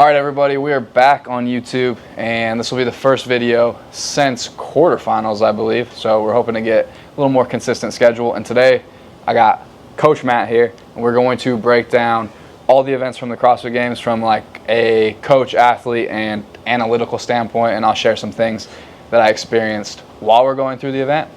All right, everybody, we are back on YouTube, and this will be the first video since quarterfinals, I believe. So we're hoping to get a little more consistent schedule. And today, I got Coach Matt here, and we're going to break down all the events from the CrossFit Games from like a coach, athlete, and analytical standpoint. And I'll share some things that I experienced while we're going through the event.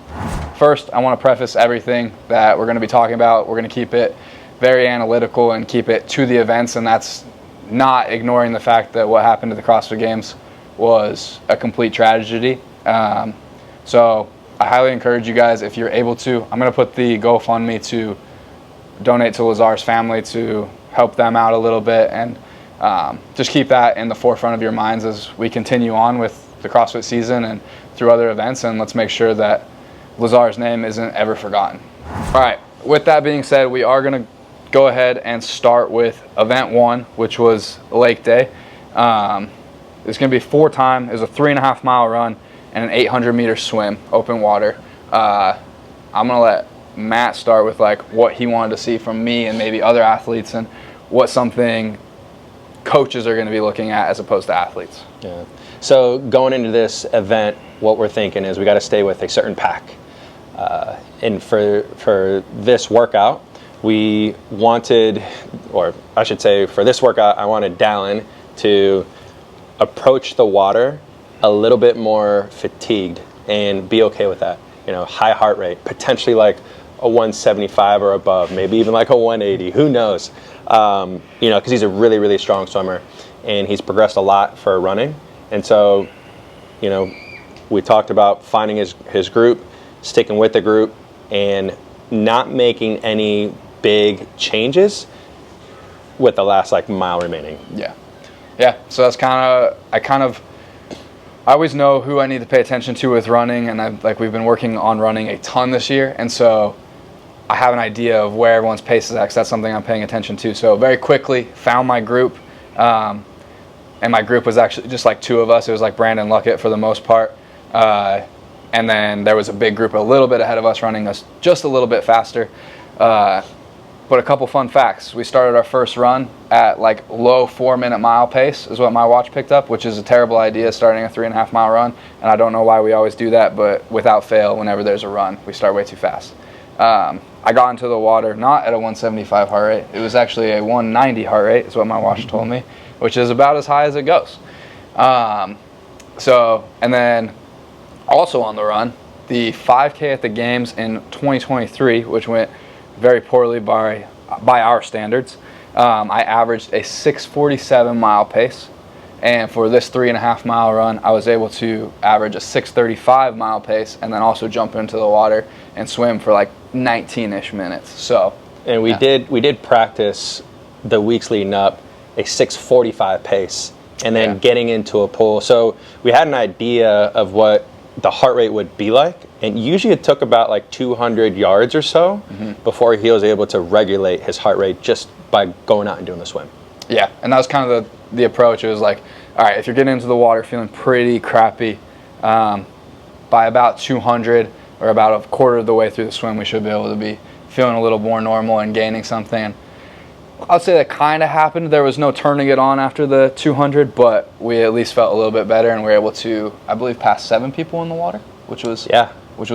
First, I want to preface everything that we're going to be talking about. We're going to keep it very analytical and keep it to the events, and that's not ignoring the fact that what happened to the CrossFit Games was a complete tragedy. So I highly encourage you guys, if you're able to, I'm going to put the GoFundMe to donate to Lazar's family to help them out a little bit, and just keep that in the forefront of your minds as we continue on with the CrossFit season and through other events, and let's make sure that Lazar's name isn't ever forgotten. All right, with that being said, we are going to go ahead and start with event one, which was Lake Day. It's going to be 4-time. It was a 3.5 mile run and an 800-meter swim, open water. I'm going to let Matt start with like what he wanted to see from me and maybe other athletes, and what something coaches are going to be looking at as opposed to athletes. Yeah. So going into this event, what we're thinking is we got to stay with a certain pack. And for this workout, we wanted, or I should say for this workout, I wanted Dallin to approach the water a little bit more fatigued and be okay with that. You know, high heart rate, potentially like a 175 or above, maybe even like a 180, who knows? You know, because he's a really, really strong swimmer and he's progressed a lot for running. And so, you know, we talked about finding his group, sticking with the group, and not making any big changes with the last like mile remaining. Yeah, so that's I always know who I need to pay attention to with running, and we've been working on running a ton this year, and so I have an idea of where everyone's pace is at, 'cause that's something I'm paying attention to. So very quickly found my group, and my group was actually just like 2 of us. It was like Brandon Luckett for the most part, and then there was a big group a little bit ahead of us running us just a little bit faster. But a couple fun facts. We started our first run at like low 4-minute mile pace is what my watch picked up, which is a terrible idea, starting a 3.5 mile run. And I don't know why we always do that, but without fail, whenever there's a run, we start way too fast. I got into the water not at a 175 heart rate. It was actually a 190 heart rate is what my watch told me, which is about as high as it goes. And then also on the run, the 5K at the games in 2023, which went very poorly by our standards. I averaged a 6:47 mile pace, and for this 3.5 mile run, I was able to average a 6:35 mile pace, and then also jump into the water and swim for like 19-ish minutes. So, and we did practice the weeks leading up a 6:45 pace, and then getting into a pool. So we had an idea of what the heart rate would be like, and usually it took about like 200 yards or so before he was able to regulate his heart rate just by going out and doing the swim. Yeah, and that was kind of the approach. It was like, all right, if you're getting into the water feeling pretty crappy, by about 200 or about a quarter of the way through the swim, we should be able to be feeling a little more normal and gaining something. I'd say that kind of happened. There was no turning it on after the 200, but we at least felt a little bit better, and we were able to, I believe, pass 7 people in the water, which was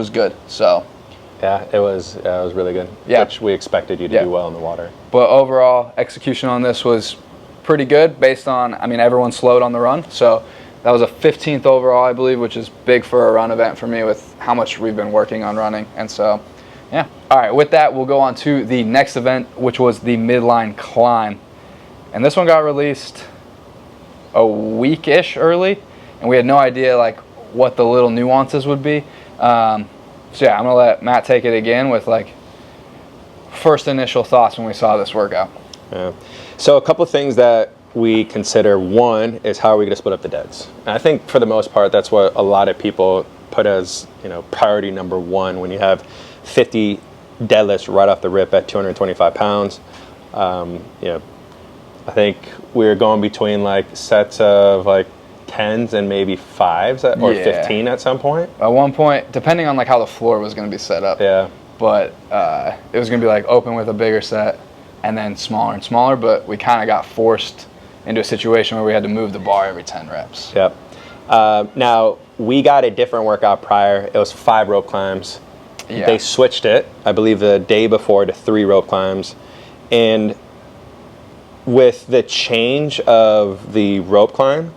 good. So yeah, it was really good. Yeah, which we expected you to do well in the water. But overall execution on this was pretty good, based on, I mean, everyone slowed on the run, so that was a 15th overall, I believe, which is big for a run event for me with how much we've been working on running. And so yeah. All right, with that, we'll go on to the next event, which was the Midline Climb. And this one got released a week-ish early, and we had no idea like what the little nuances would be. So yeah, I'm gonna let Matt take it again with like first initial thoughts when we saw this workout. Yeah. So a couple of things that we consider. One is, how are we gonna split up the deads? And I think for the most part, that's what a lot of people put as, you know, priority number 1 when you have 50 deadlifts right off the rip at 225 pounds. You know, I think we were going between like sets of like 10s and maybe 5s or 15 at some point. At one point, depending on like how the floor was going to be set up. Yeah. But it was going to be like open with a bigger set and then smaller and smaller. But we kind of got forced into a situation where we had to move the bar every 10 reps. Yep. Now, we got a different workout prior. It was 5 rope climbs. Yeah. They switched it, I believe, the day before to 3 rope climbs. And with the change of the rope climb,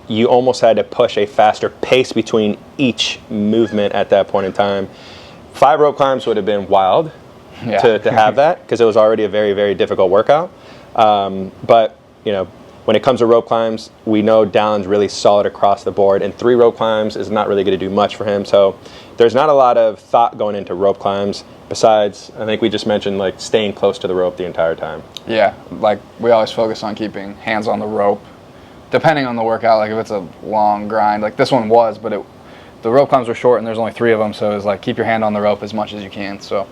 you almost had to push a faster pace between each movement at that point in time. 5 rope climbs would have been wild to have that, because it was already a very, very difficult workout. But, you know, when it comes to rope climbs, we know Dallin's really solid across the board, and 3 rope climbs is not really going to do much for him. So there's not a lot of thought going into rope climbs. Besides, I think we just mentioned, like, staying close to the rope the entire time. Yeah, like, we always focus on keeping hands on the rope, depending on the workout. Like, if it's a long grind, like this one was, but the rope climbs were short and there's only 3 of them, so it was like, keep your hand on the rope as much as you can. So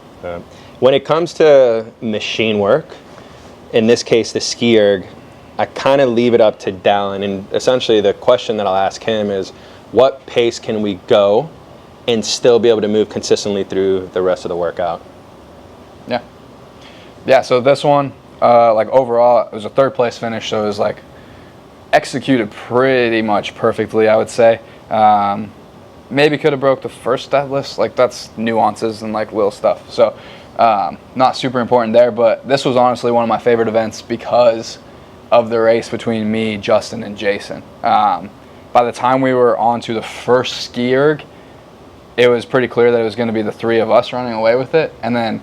when it comes to machine work, in this case the ski erg, I kind of leave it up to Dallin, and essentially the question that I'll ask him is, what pace can we go and still be able to move consistently through the rest of the workout? Yeah, so this one, like, overall, it was a 3rd place finish, so it was like executed pretty much perfectly, I would say. Maybe could have broke the first deadlift, like, that's nuances and like little stuff. So not super important there, but this was honestly one of my favorite events because of the race between me, Justin, and Jason. By the time we were on to the first ski erg, it was pretty clear that it was going to be the 3 of us running away with it. And then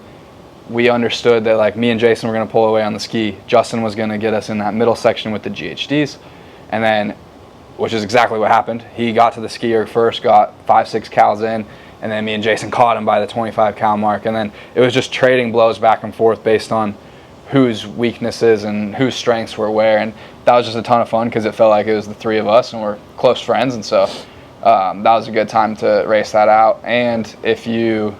we understood that, like, me and Jason were going to pull away on the ski. Justin was going to get us in that middle section with the GHDs. And then, which is exactly what happened, he got to the ski erg first, got 5-6 cals in, and then me and Jason caught him by the 25 cal mark. And then it was just trading blows back and forth based on whose weaknesses and whose strengths were where. And that was just a ton of fun because it felt like it was the 3 of us and we're close friends. And so that was a good time to race that out. And if you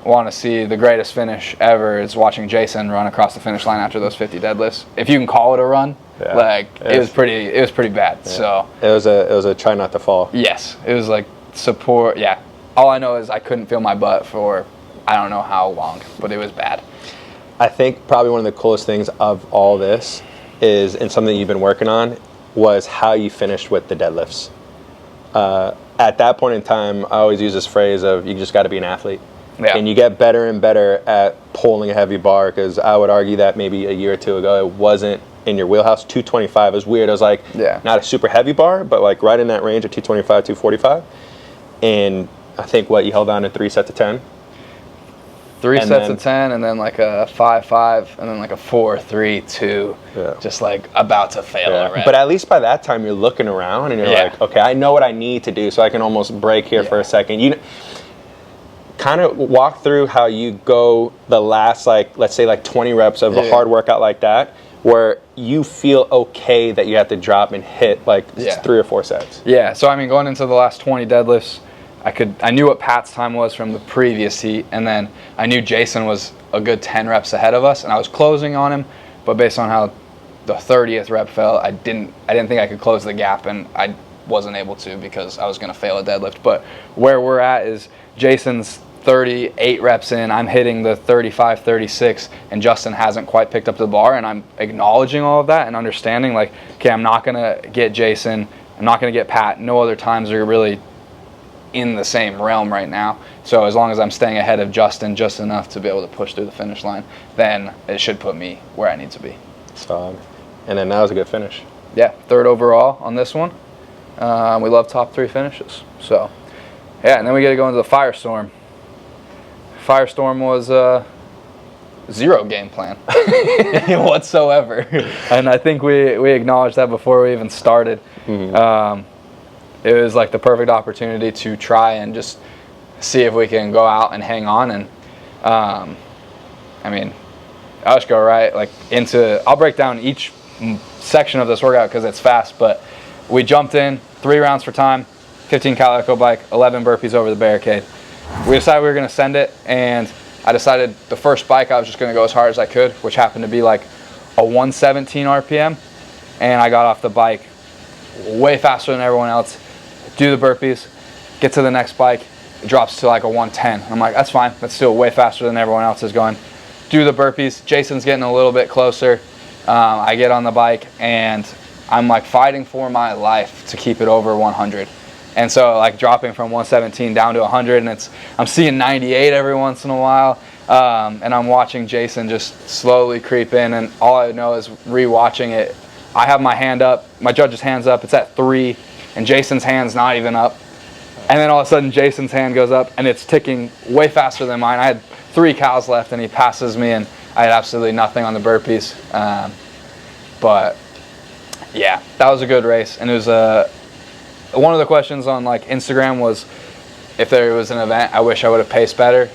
want to see the greatest finish ever, is watching Jason run across the finish line after those 50 deadlifts. If you can call it a run, like, it was pretty bad. Yeah. So it was a try not to fall. Yes, it was like support. Yeah, all I know is I couldn't feel my butt for I don't know how long, but it was bad. I think probably one of the coolest things of all this is, and something you've been working on, was how you finished with the deadlifts. At that point in time, I always use this phrase of, you just got to be an athlete. Yeah. And you get better and better at pulling a heavy bar, because I would argue that maybe a year or 2 ago, it wasn't in your wheelhouse. 225 is weird. It was like, not a super heavy bar, but like right in that range of 225, 245. And I think you held on to 3 sets of 10. 3 sets of 10, and then like a 5-5, and then like a 4-3-2, just like about to fail already. But at least by that time, you're looking around and you're like, okay, I know what I need to do, so I can almost break here for a second. You kind of walk through how you go the last, like, let's say like 20 reps of a hard workout like that, where you feel okay that you have to drop and hit like 3 or 4 sets. Yeah, so I mean, going into the last 20 deadlifts, I knew what Pat's time was from the previous heat, and then I knew Jason was a good 10 reps ahead of us, and I was closing on him, but based on how the 30th rep fell, I didn't think I could close the gap, and I wasn't able to because I was going to fail a deadlift. But where we're at is Jason's 38 reps in, I'm hitting the 35, 36, and Justin hasn't quite picked up the bar, and I'm acknowledging all of that and understanding, like, okay, I'm not going to get Jason, I'm not going to get Pat, no other times are really in the same realm right now. So as long as I'm staying ahead of Justin just enough to be able to push through the finish line, then it should put me where I need to be. Solid. And then that was a good finish. Yeah, 3rd overall on this one. We love top 3 finishes. So, yeah, and then we get to go into the Firestorm. Firestorm was 0 game plan whatsoever. And I think we acknowledged that before we even started. Mm-hmm. It was like the perfect opportunity to try and just see if we can go out and hang on. And I mean, I'll just go right like into, I'll break down each section of this workout because it's fast, but we jumped in 3 rounds for time, 15 cal echo bike, 11 burpees over the barricade. We decided we were going to send it, and I decided the first bike I was just going to go as hard as I could, which happened to be like a 117 RPM, and I got off the bike way faster than everyone else. Do the burpees, get to the next bike, it drops to like a 110. I'm like, that's fine, that's still way faster than everyone else is going. Do the burpees, Jason's getting a little bit closer, I get on the bike and I'm like fighting for my life to keep it over 100. And so like dropping from 117 down to 100, and I'm seeing 98 every once in a while. And I'm watching Jason just slowly creep in, and all I know is rewatching it. I have my hand up, my judge's hand's up, it's at 3, and Jason's hand's not even up. And then all of a sudden Jason's hand goes up and it's ticking way faster than mine. I had 3 cows left and he passes me, and I had absolutely nothing on the burpees. But yeah, that was a good race. And it was one of the questions on like Instagram was if there was an event I wish I would have paced better.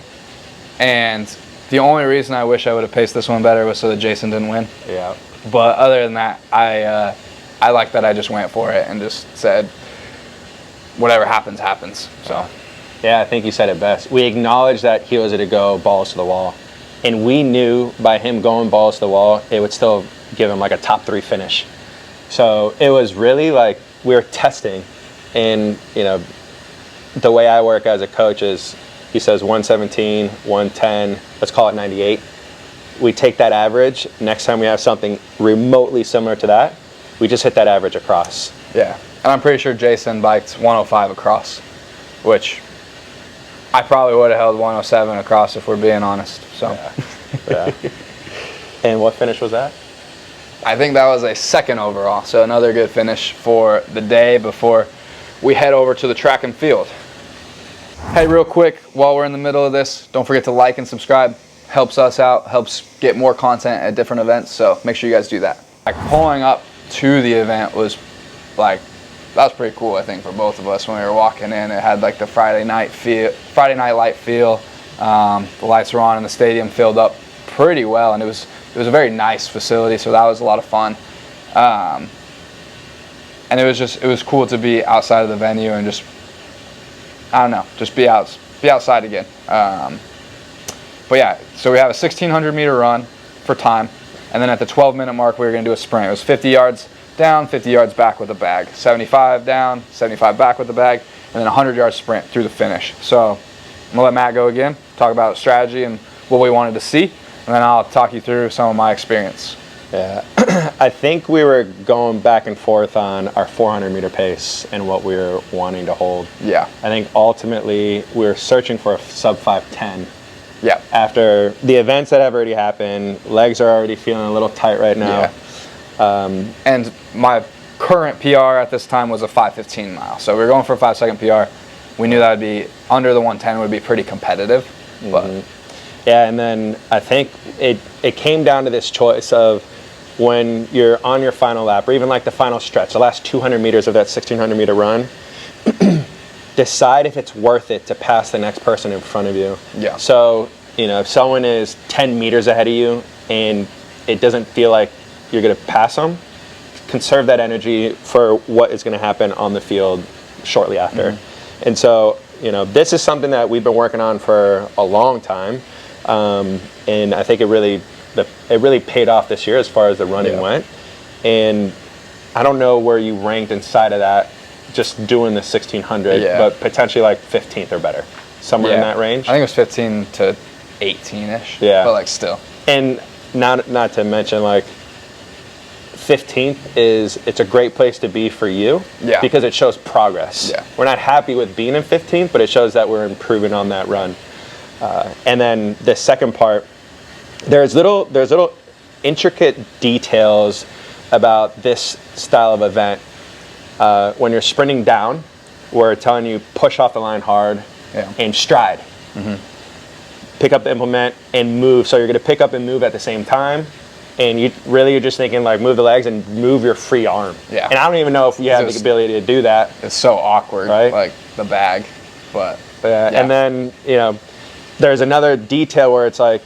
And the only reason I wish I would have paced this one better was so that Jason didn't win. Yeah. But other than that, I like that I just went for it and just said, whatever happens, happens. So, yeah, I think you said it best. We acknowledged that he was going to go balls to the wall, and we knew by him going balls to the wall, it would still give him like a top 3 finish. So it was really like we were testing, and you know, the way I work as a coach is he says 117, 110, let's call it 98. We take that average. Next time we have something remotely similar to that, we just hit that average across. Yeah. And I'm pretty sure Jason biked 105 across, which I probably would have held 107 across if we're being honest. So, yeah. And what finish was that? I think that was a 2nd overall. So another good finish for the day before we head over to the track and field. Hey, real quick, while we're in the middle of this, don't forget to like and subscribe. Helps us out, helps get more content at different events. So make sure you guys do that. Like pulling up to the event was like, that was pretty cool, I think, for both of us when we were walking in. It had like the Friday night light feel. The lights were on and the stadium filled up pretty well, and it was a very nice facility, so that was a lot of fun. And it was cool to be outside of the venue and just, I don't know, just be outside again. But yeah, so we have a 1,600 meter run for time, and then at the 12-minute mark we were going to do a sprint. It was 50 yards down, 50 yards back with a bag, 75 down, 75 back with a bag, and then a 100-yard sprint through the finish. So I'm gonna let Matt go again, talk about strategy and what we wanted to see, and then I'll talk you through some of my experience. Yeah, I think we were going back and forth on our 400-meter pace and what we were wanting to hold. Yeah. I think ultimately we were searching for a sub 5:10. Yeah. After the events that have already happened, legs are already feeling a little tight right now. Yeah. And my current PR at this time was a 5:15 mile. So we were going for a 5-second PR. We knew that would be under the 110 would be pretty competitive. But yeah, and then I think it came down to this choice of when you're on your final lap, or even like the final stretch, the last 200 meters of that 1,600 meter run, decide if it's worth it to pass the next person in front of you. Yeah. So, you know, if someone is 10 meters ahead of you and it doesn't feel like you're going to pass them, conserve that energy for what is going to happen on the field shortly after. And so, you know, this is something that we've been working on for a long time. And I think it really paid off this year as far as the running went. And I don't know where you ranked inside of that, just doing the 1,600, but potentially like 15th or better, somewhere in that range. I think it was 15 to 18-ish. Yeah. But like still. And not to mention like 15th it's a great place to be for you because it shows progress. Yeah. We're not happy with being in 15th, but it shows that we're improving on that run. And then the second part, there's little intricate details about this style of event. When you're sprinting down, we're telling you push off the line hard and stride. Pick up the implement and move. So you're going to pick up and move at the same time. And you're just thinking like move the legs and move your free arm. Yeah. And I don't even know if you have the ability to do that. It's so awkward, right? Like the bag, but and then there's another detail where it's like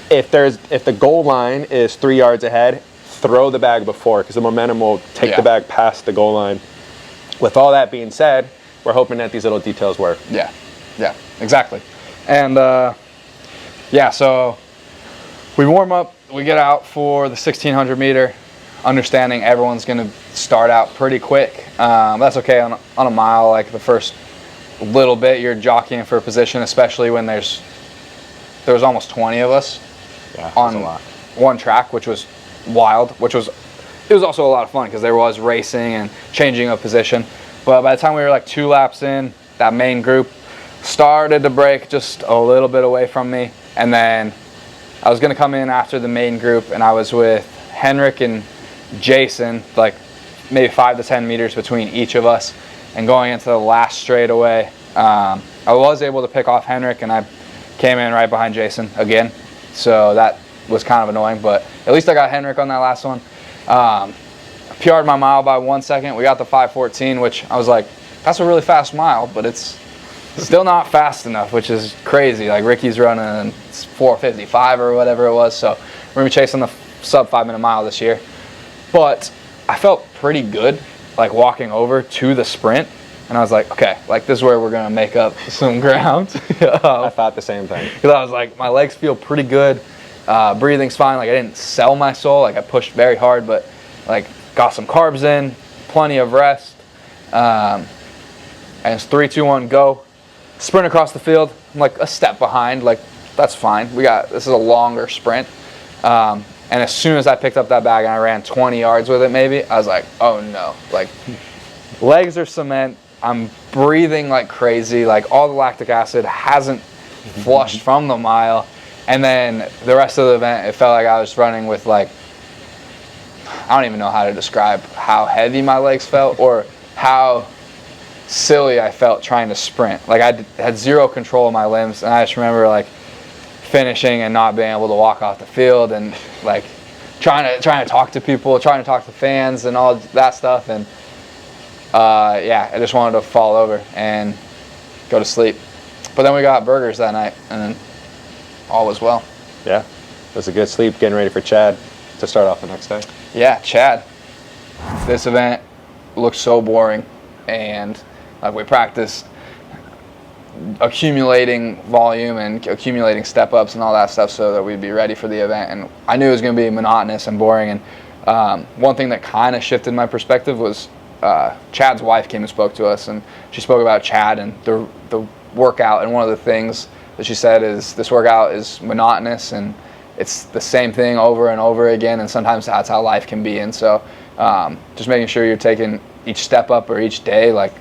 if the goal line is 3 yards ahead, throw the bag before because the momentum will take the bag past the goal line. With all that being said, we're hoping that these little details work. Yeah, exactly. And so we warm up, we get out for the 1,600 meter, understanding everyone's going to start out pretty quick. That's okay on a mile, like the first little bit you're jockeying for a position, especially when there was almost 20 of us on one track, which was wild, it was also a lot of fun because there was racing and changing of position. But by the time we were like 2 laps in, that main group started to break just a little bit away from me. And then I was going to come in after the main group, and I was with Henrik and Jason, like maybe 5 to 10 meters between each of us. And going into the last straightaway, I was able to pick off Henrik, and I came in right behind Jason again. So that was kind of annoying, but at least I got Henrik on that last one. PR'd my mile by 1 second. We got the 5:14, which I was like, that's a really fast mile, but it's still not fast enough, which is crazy. Like Ricky's running 4:55 or whatever it was. So we're gonna be chasing the sub 5-minute mile this year. But I felt pretty good, like walking over to the sprint. And I was like, okay, like this is where we're gonna make up some ground. I thought the same thing. Because I was like, my legs feel pretty good. Breathing's fine. Like I didn't sell my soul. Like I pushed very hard, but like got some carbs in, plenty of rest. And it's 3, 2, 1, go. Sprint across the field. I'm like a step behind. Like that's fine. This is a longer sprint. And as soon as I picked up that bag and I ran 20 yards with it, maybe I was like, oh no! Like legs are cement. I'm breathing like crazy. Like all the lactic acid hasn't flushed from the mile. And then the rest of the event, it felt like I was running with like, I don't even know how to describe how heavy my legs felt or how silly I felt trying to sprint. Like I had zero control of my limbs, and I just remember like finishing and not being able to walk off the field, and like trying to talk to people, trying to talk to fans and all that stuff. And yeah, I just wanted to fall over and go to sleep. But then we got burgers that night, and then all was well. Yeah, it was a good sleep, getting ready for Chad to start off the next day. Yeah, Chad. This event looked so boring, and like we practiced accumulating volume and accumulating step-ups and all that stuff so that we'd be ready for the event. And I knew it was going to be monotonous and boring. And one thing that kind of shifted my perspective was Chad's wife came and spoke to us, and she spoke about Chad and the workout. And one of the things that she said is this workout is monotonous and it's the same thing over and over again, and sometimes that's how life can be. And so just making sure you're taking each step up or each day like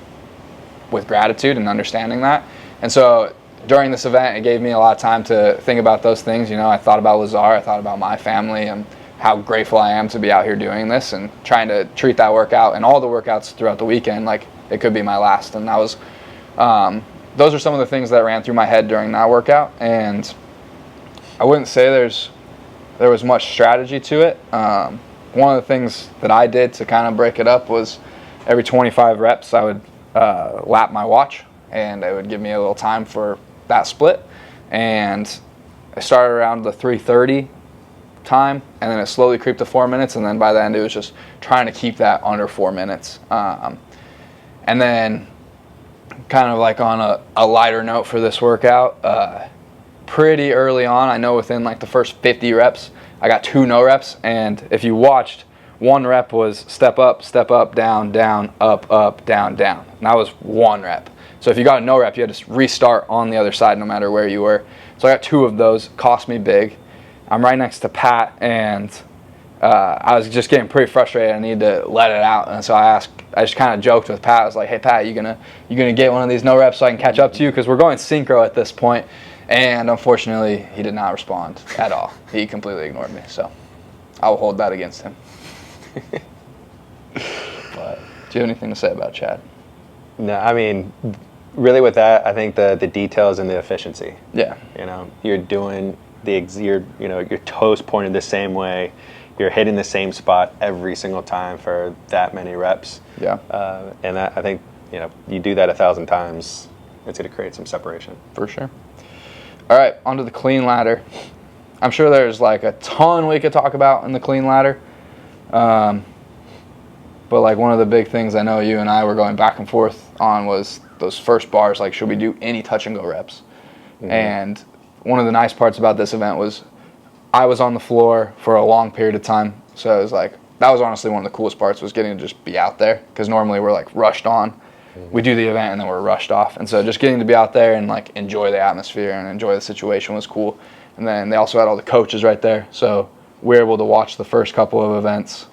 with gratitude and understanding that. And so during this event, it gave me a lot of time to think about those things. You know, I thought about Lazar, I thought about my family and how grateful I am to be out here doing this and trying to treat that workout and all the workouts throughout the weekend like it could be my last. And that was those are some of the things that ran through my head during that workout. And I wouldn't say there was much strategy to it. One of the things that I did to kind of break it up was every 25 reps I would lap my watch, and it would give me a little time for that split. And I started around the 3:30 time, and then it slowly creeped to 4 minutes, and then by the end it was just trying to keep that under 4 minutes. And then kind of like on a lighter note for this workout, pretty early on, I know within like the first 50 reps, I got 2 no reps, and if you watched, 1 rep was step up, down, down, up, down, down. And that was 1 rep. So if you got a no rep, you had to restart on the other side no matter where you were. So I got 2 of those, cost me big. I'm right next to Pat, and I was just getting pretty frustrated. I needed to let it out, and so I just kind of joked with Pat. I was like, "Hey Pat, you gonna get one of these no reps so I can catch up to you? Because we're going synchro at this point." And unfortunately, he did not respond at all. He completely ignored me. So I will hold that against him. But do you have anything to say about Chad? No, I mean, really with that, I think the details and the efficiency. Yeah. You know, you're doing your toes pointed the same way. You're hitting the same spot every single time for that many reps. Yeah. And that, I think, you do that 1,000 times, it's going to create some separation. For sure. All right, onto the clean ladder. I'm sure there's like a ton we could talk about in the clean ladder. But like one of the big things I know you and I were going back and forth on was those first bars, like should we do any touch and go reps? Mm-hmm. And one of the nice parts about this event was I was on the floor for a long period of time. So it was like, that was honestly one of the coolest parts, was getting to just be out there. Because normally we're like rushed on. Mm-hmm. We do the event and then we're rushed off. And so just getting to be out there and like enjoy the atmosphere and enjoy the situation was cool. And then they also had all the coaches right there. So we were able to watch the first couple of events,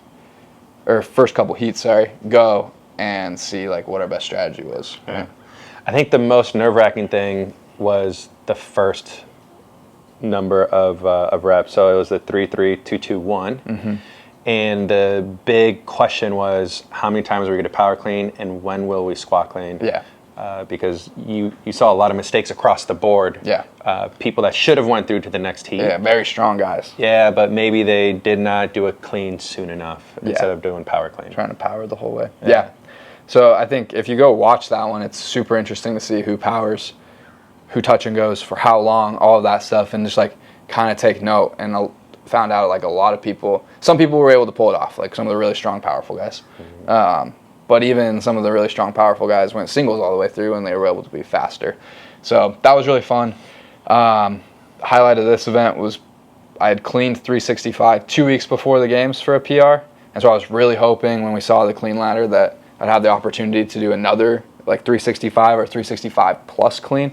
or first couple heats, go and see like what our best strategy was. Yeah. I think the most nerve-wracking thing was the first number of reps. So it was the 3-3-2-2-1. Mm-hmm. And the big question was how many times are we going to power clean and when will we squat clean? Yeah. Because you saw a lot of mistakes across the board. Yeah. People that should have went through to the next heat. Yeah, very strong guys. Yeah, but maybe they did not do a clean soon enough instead of doing power clean. Trying to power the whole way. Yeah. So I think if you go watch that one, it's super interesting to see who powers, who touch and goes for how long, all of that stuff, and just like kind of take note. And found out like a lot of people, some people were able to pull it off, like some of the really strong, powerful guys. Mm-hmm. But even some of the really strong, powerful guys went singles all the way through, and they were able to be faster. So that was really fun. Highlight of this event was I had cleaned 365 2 weeks before the games for a PR, and so I was really hoping when we saw the clean ladder that I'd have the opportunity to do another like 365 or 365 plus clean.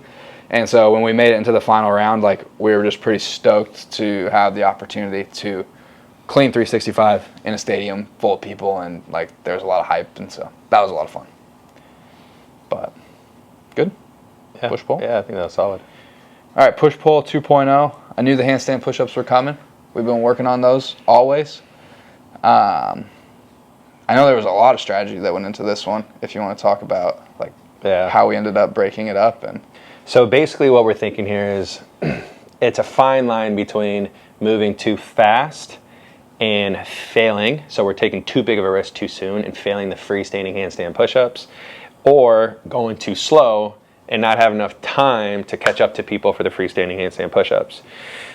And so when we made it into the final round, like we were just pretty stoked to have the opportunity to clean 365 in a stadium full of people, and like there was a lot of hype, and so that was a lot of fun. But good. Yeah. Push pull. Yeah, I think that was solid. All right, push pull 2.0. I knew the handstand push-ups were coming. We've been working on those always. I know there was a lot of strategy that went into this one. If you want to talk about like how we ended up breaking it up. And so basically what we're thinking here is it's a fine line between moving too fast and failing. So we're taking too big of a risk too soon and failing the freestanding handstand push-ups, or going too slow and not have enough time to catch up to people for the freestanding handstand push-ups.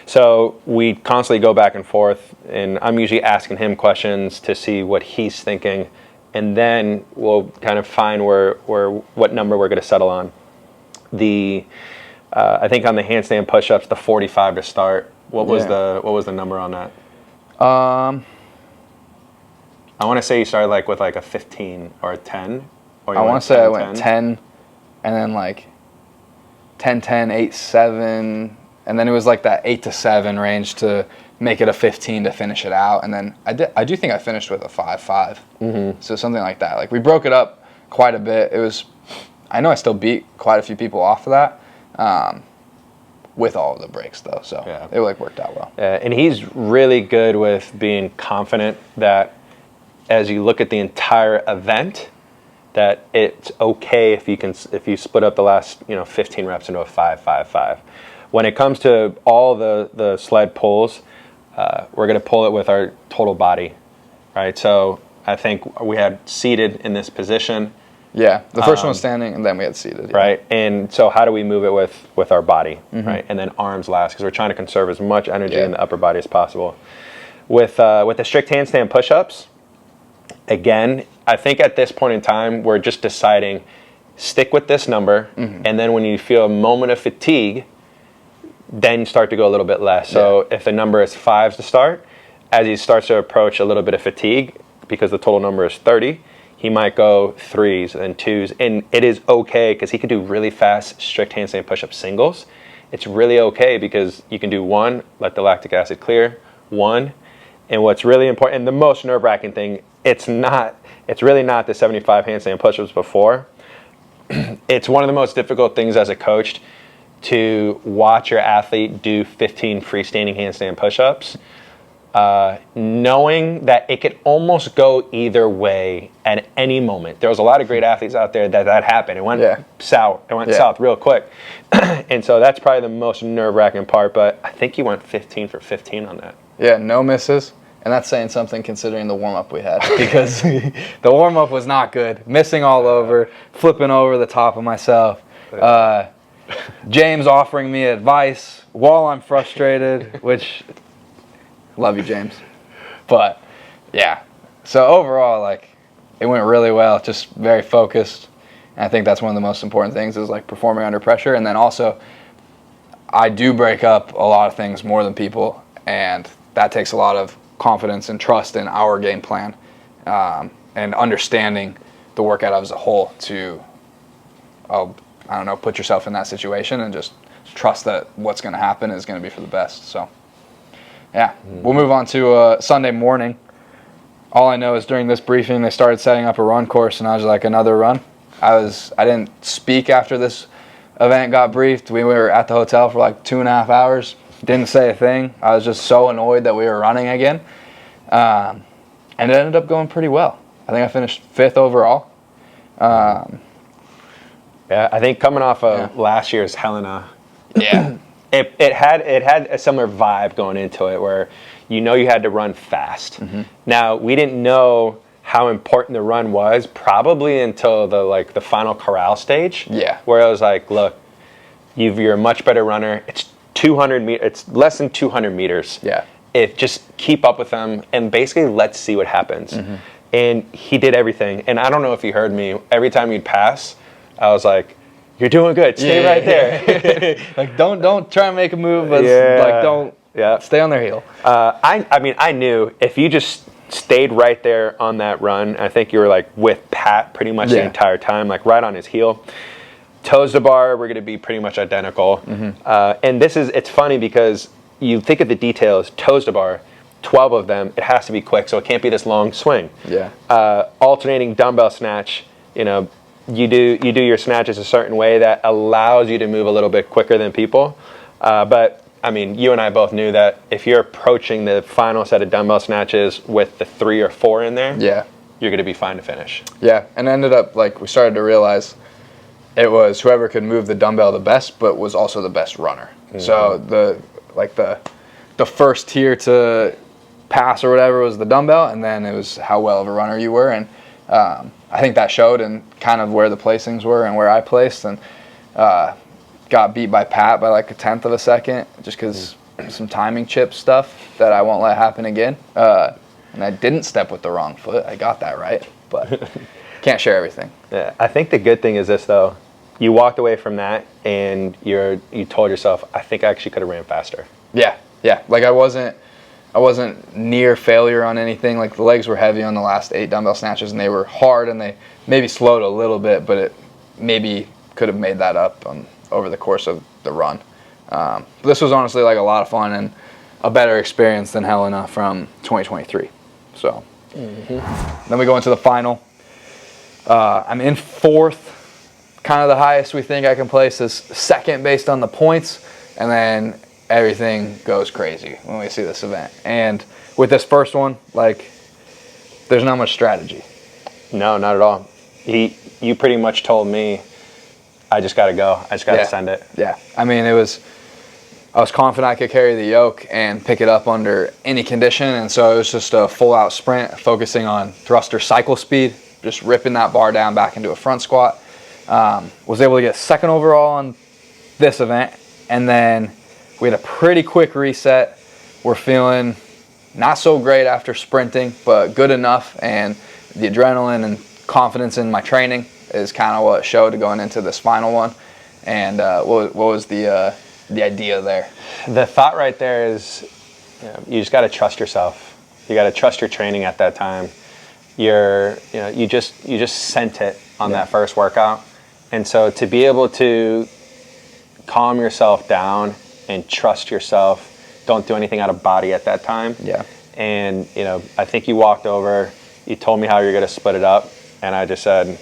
So we constantly go back and forth, and I'm usually asking him questions to see what he's thinking, and then we'll kind of find what number we're going to settle on. I think on the handstand push-ups, the 45 to start. What was the number on that? I want to say you started like with like a 15 or a 10. Or I want to say I went 10, and then like 10, 10, 8, 7, and then it was like that 8 to 7 range to make it a 15 to finish it out. And then I do think I finished with a 5-5. Mm-hmm. So something like that. Like we broke it up quite a bit. I know I still beat quite a few people off of that. With all of the breaks though, so it like worked out well. And he's really good with being confident that as you look at the entire event, that it's okay if you split up the last 15 reps into a 5-5-5. When it comes to all the sled pulls, we're going to pull it with our total body, right? So I think we had seated in this position. Yeah, the first one was standing, and then we had seated. Yeah. Right, and so how do we move it with our body, right? And then arms last, because we're trying to conserve as much energy in the upper body as possible. With the strict handstand push-ups, again, I think at this point in time, we're just deciding, stick with this number, and then when you feel a moment of fatigue, then start to go a little bit less. So if the number is 5s to start, as he starts to approach a little bit of fatigue, because the total number is 30, he might go 3s and 2s, and it is okay because he can do really fast strict handstand push-up singles. It's really okay because you can do 1, let the lactic acid clear, 1, and what's really important, and the most nerve-wracking thing, it's really not the 75 handstand push-ups before. It's one of the most difficult things as a coach to watch your athlete do 15 freestanding handstand push-ups, knowing that it could almost go either way at any moment. There was a lot of great athletes out there that happened. It went south. It went south real quick. And so that's probably the most nerve-wracking part, but I think you went 15 for 15 on that. Yeah, no misses. And that's saying something considering the warm-up we had, because the warm-up was not good. Missing all over, flipping over the top of myself. James offering me advice while I'm frustrated, which, love you, James. But, yeah. So overall, like, it went really well, just very focused. And I think that's one of the most important things is, like, performing under pressure. And then also, I do break up a lot of things more than people, and that takes a lot of confidence and trust in our game plan, and understanding the workout as a whole to, put yourself in that situation and just trust that what's going to happen is going to be for the best. So Yeah, we'll move on to Sunday morning. All I know is during this briefing, they started setting up a run course, and I was like, another run? I didn't speak after this event got briefed. We were at the hotel for like 2.5 hours. Didn't say a thing. I was just so annoyed that we were running again. And it ended up going pretty well. I think I finished 5th overall. Yeah, I think coming off of last year's Helena, it had a similar vibe going into it, where you had to run fast. Now, we didn't know how important the run was probably until the final corral stage. Yeah, where I was like, look, you're a much better runner. It's 200 meters. It's less than 200 meters. Yeah. Just keep up with them and basically let's see what happens. And he did everything. And I don't know if you heard me. Every time you'd pass, I was like, "You're doing good. Stay right there." Like don't try and make a move, but don't stay on their heel. I knew if you just stayed right there on that run, I think you were with Pat pretty much the entire time, right on his heel. Toes to bar, we're going to be pretty much identical. And it's funny because you think of the details. Toes to bar, 12 of them, it has to be quick, so it can't be this long swing. Yeah. Alternating dumbbell snatch, you do your snatches a certain way that allows you to move a little bit quicker than people. But I mean, you and I both knew that if you're approaching the final set of dumbbell snatches with the 3 or 4 in there, you're going to be fine to finish. Yeah, and it ended up we started to realize it was whoever could move the dumbbell the best, but was also the best runner. So the first tier to pass or whatever was the dumbbell, and then it was how well of a runner you were. And I think that showed in kind of where the placings were and where I placed, and got beat by Pat by 1/10 of a second, just because some timing chip stuff that I won't let happen again. And I didn't step with the wrong foot. I got that right, but can't share everything. Yeah, I think the good thing is this though. You walked away from that and you told yourself, I think I actually could have ran faster. Yeah. I wasn't near failure on anything. The legs were heavy on the last 8 dumbbell snatches, and they were hard, and they maybe slowed a little bit, but it maybe could have made that up over the course of the run. But this was honestly a lot of fun and a better experience than Helena from 2023. So then we go into the final. I'm in 4th. Kind of the highest we think I can place is 2nd based on the points, and then everything goes crazy when we see this event. And with this first one, there's not much strategy. No, not at all. You pretty much told me, I just got to go. I just got to send it. Yeah. I mean, I was confident I could carry the yoke and pick it up under any condition, and so it was just a full-out sprint, focusing on thruster cycle speed, just ripping that bar down back into a front squat. Was able to get 2nd overall on this event, and then we had a pretty quick reset. We're feeling not so great after sprinting, but good enough, and the adrenaline and confidence in my training is kind of what showed going into this final one. And what was the idea there? The thought right there is you just got to trust yourself. You got to trust your training at that time. You just sent it on that first workout. And so to be able to calm yourself down and trust yourself, don't do anything out of body at that time. Yeah. And, I think you walked over, you told me how you're going to split it up, and I just said,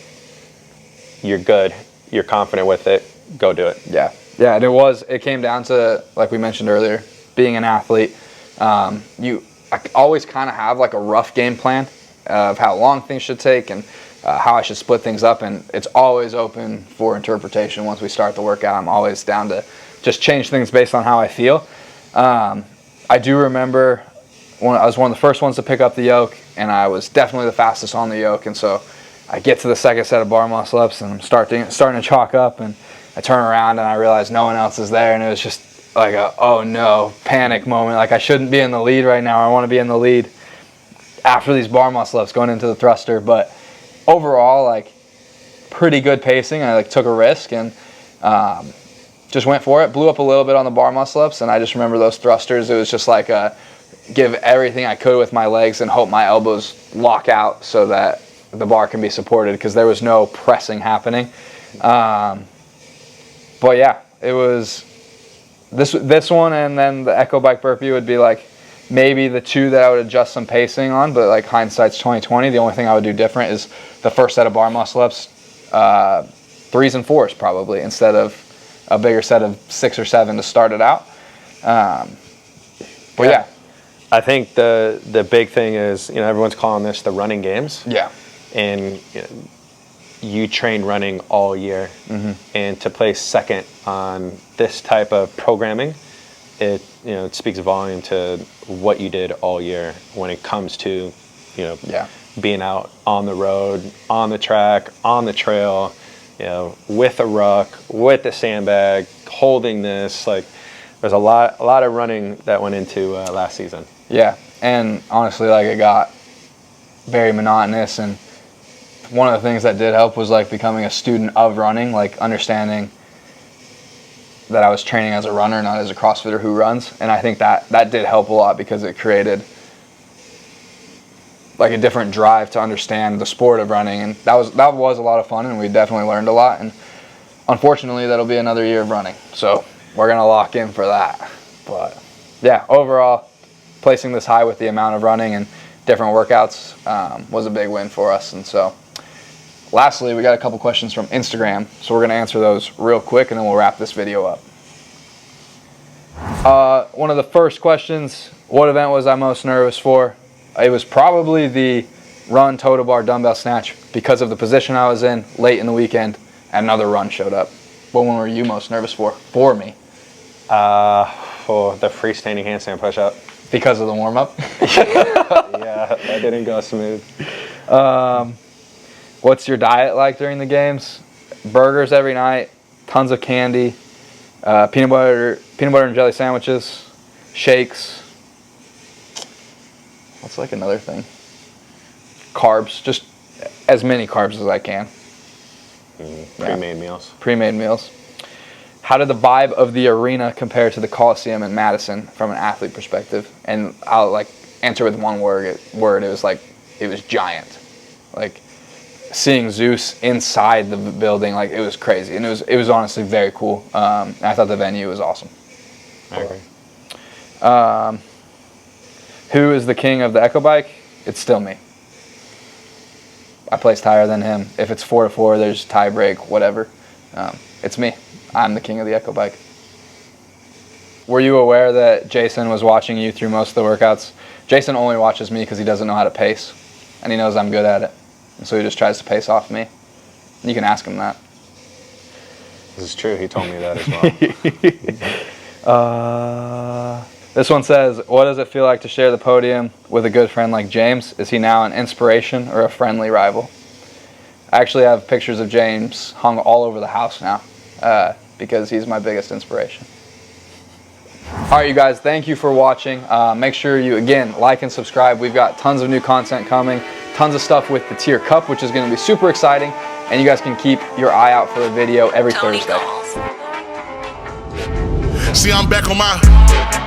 you're good, you're confident with it, go do it. Yeah. Yeah, and it came down to, like we mentioned earlier, being an athlete. I always kind of have a rough game plan of how long things should take and how I should split things up, and it's always open for interpretation once we start the workout. I'm always down to just change things based on how I feel. I do remember I was one of the first ones to pick up the yoke, and I was definitely the fastest on the yoke, and so I get to the 2nd set of bar muscle ups, and I'm starting to chalk up, and I turn around and I realize no one else is there, and it was just oh no, panic moment. I shouldn't be in the lead right now. I want to be in the lead after these bar muscle ups going into the thruster, but overall, pretty good pacing. I took a risk and just went for it. Blew up a little bit on the bar muscle ups, and I just remember those thrusters. It was just give everything I could with my legs and hope my elbows lock out so that the bar can be supported, because there was no pressing happening. But yeah, it was this one, and then the Echo Bike burpee would be maybe the two that I would adjust some pacing on, but like hindsight's 2020. The only thing I would do different is the first set of bar muscle ups, 3s and 4s probably, instead of a bigger set of 6 or 7 to start it out. But yeah. I think the big thing is, everyone's calling this the running games. Yeah. And you train running all year, and to place second on this type of programming, it speaks a volume to what you did all year when it comes to being out on the road, on the track, on the trail, with a ruck, with the sandbag, holding this. Like, there's a lot of running that went into last season. Yeah, and honestly, like, it got very monotonous, and one of the things that did help was like becoming a student of running, like understanding that I was training as a runner, not as a CrossFitter who runs. And I think that did help a lot, because it created like a different drive to understand the sport of running. And that was a lot of fun, and we definitely learned a lot. And unfortunately, that'll be another year of running. So we're going to lock in for that. But yeah, overall, placing this high with the amount of running and different workouts was a big win for us. And so lastly, we got a couple questions from Instagram, so we're going to answer those real quick, and then we'll wrap this video up. One of the first questions, what event was I most nervous for? It was probably the run total bar dumbbell snatch, because of the position I was in late in the weekend, and another run showed up. What one were you most nervous for me? For the freestanding handstand push-up. Because of the warm-up? Yeah, that didn't go smooth. What's your diet like during the games? Burgers every night, tons of candy, peanut butter and jelly sandwiches, shakes. What's like another thing? Carbs, just as many carbs as I can. Pre-made meals. Pre-made meals. How did the vibe of the arena compare to the Coliseum in Madison from an athlete perspective? And I'll like answer with one word. It was giant. Like, seeing Zeus inside the building, like, it was crazy, and it was honestly very cool. I thought the venue was awesome. I agree. Who is the king of the Echo Bike? It's still me. I placed higher than him. If it's 4-4, there's tie break, whatever. It's me. I'm the king of the Echo Bike. Were you aware that Jason was watching you through most of the workouts? Jason only watches me because he doesn't know how to pace, and he knows I'm good at it. And so he just tries to pace off me. You can ask him that. This is true. He told me that as well. This one says, what does it feel like to share the podium with a good friend like James? Is he now an inspiration or a friendly rival? I actually have pictures of James hung all over the house now, because he's my biggest inspiration. All right, you guys, thank you for watching. Make sure you, again, like and subscribe. We've got tons of new content coming. Tons of stuff with the Tier Cup, which is going to be super exciting, and you guys can keep your eye out for a video every Thursday. See, I'm back on my